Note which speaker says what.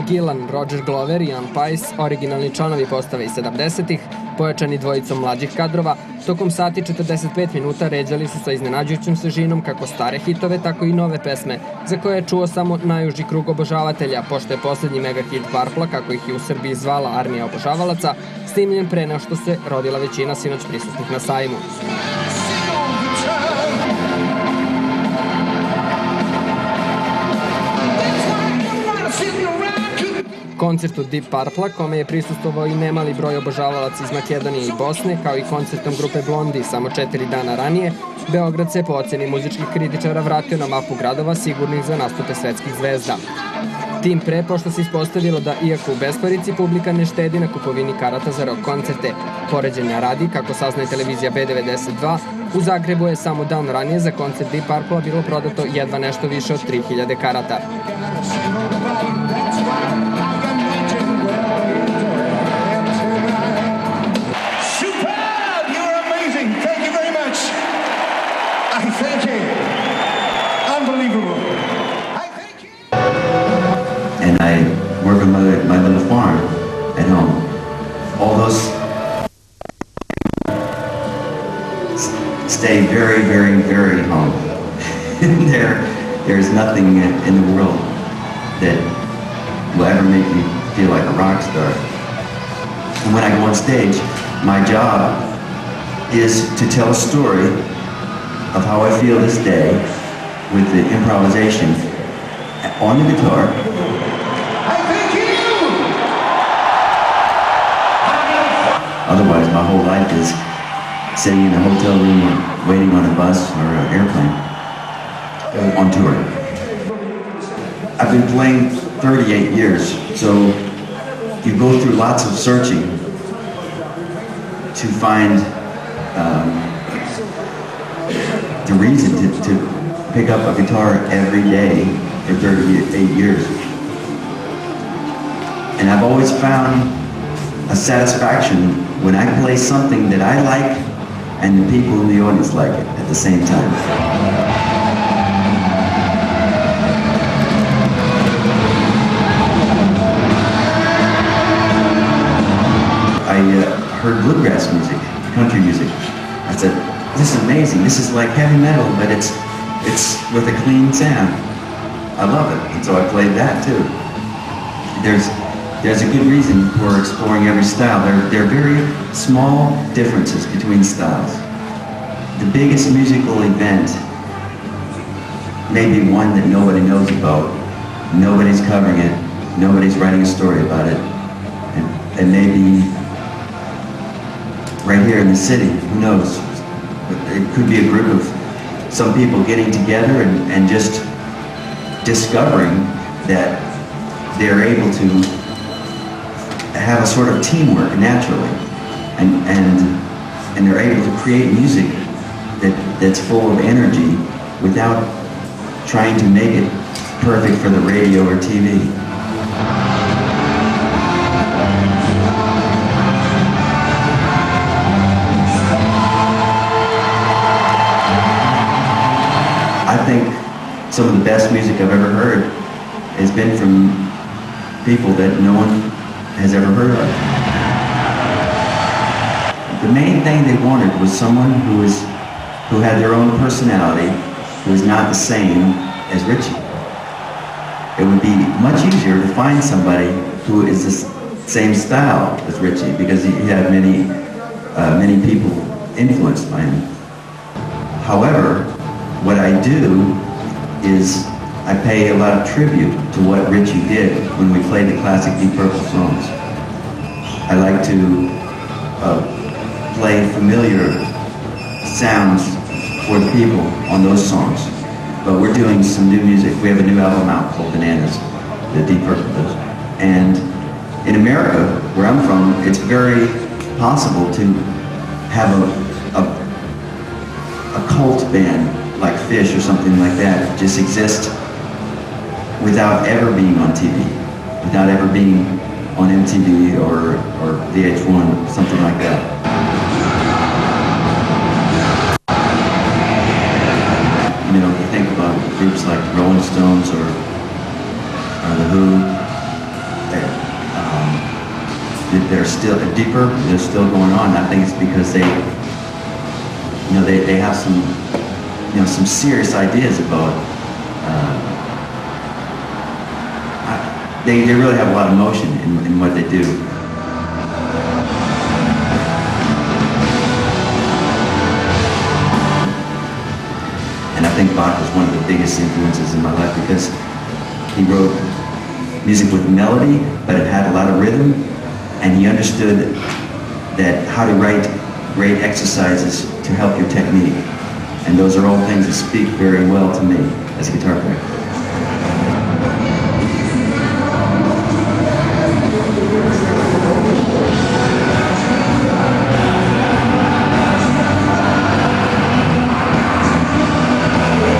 Speaker 1: Gillan, Roger Glover i Ian Paice, originalni članovi postave iz 70-ih, pojačani dvojicom mlađih kadrova, tokom sati 45 minuta ređali su sa iznenađujućom svežinom kako stare hitove, tako i nove pesme, za koje je čuo samo najuži krug obožavatelja, pošto je poslednji megahit Purple-a, kako ih je u Srbiji zvala Armija obožavalaca, snimljen pre nego što se rodila većina sinoć prisutnih na sajmu. Koncertu Deep Purple-a, kome je prisustvovao i nemali broj obožavalaca iz Makedonije i Bosne, kao i koncertom grupe Blondie samo 4 dana ranije, Beograd se po oceni muzičkih kritičara vratio na mapu gradova sigurnih za nastupe svetskih zvezda. Tim pre, pošto se ispostavilo da, iako u besparici, publika ne štedi na kupovini karata za rock koncerte. Poređenja radi, kako saznaje televizija B92, u Zagrebu je samo dan ranije za koncert Deep Purple-a bilo prodato jedva nešto više od 3000 karata.
Speaker 2: And I work on my little farm at home. All those stay very, very, very home. There's nothing in the world that will ever make me feel like a rock star. And when I go on stage, my job is to tell a story of how I feel this day with the improvisation on the guitar. Otherwise, my whole life is sitting in a hotel room or waiting on a bus or an airplane on tour. I've been playing 38 years, so you go through lots of searching to find the reason to pick up a guitar every day for 38 years. And I've always found a satisfaction when I play something that I like and the people in the audience like it at the same time. I heard bluegrass music, country music. I said, this is amazing. This is like heavy metal, but it's with a clean sound. I love it, and so I played that too. There's a good reason for exploring every style. There are very small differences between styles. The biggest musical event may be one that nobody knows about. Nobody's covering it. Nobody's writing a story about it. And maybe right here in the city, who knows? It could be a group of some people getting together and just discovering that they're able to have a sort of teamwork naturally, and they're able to create music that's full of energy without trying to make it perfect for the radio or TV. I think some of the best music I've ever heard has been from people that no one has ever heard of. The main thing they wanted was someone who had their own personality, who is not the same as Richie. It would be much easier to find somebody who is the same style as Richie, because he had many people influenced by him. However, what I do is I pay a lot of tribute to what Richie did when we played the classic Deep Purple songs. I like to play familiar sounds for the people on those songs. But we're doing some new music. We have a new album out called Bananas, the Deep Purple does. And in America, where I'm from, it's very possible to have a cult band like Fish or something like that just exist without ever being on TV, without ever being on MTV or VH1, something like that. You know, you think about groups like Rolling Stones or The Who, that are still deeper, they're still going on. I think it's because they have some, some serious ideas about, they really have a lot of emotion in what they do. And I think Bach was one of the biggest influences in my life because he wrote music with melody, but it had a lot of rhythm, and he understood that how to write great exercises to help your technique. And those are all things that speak very well to me as a guitar player.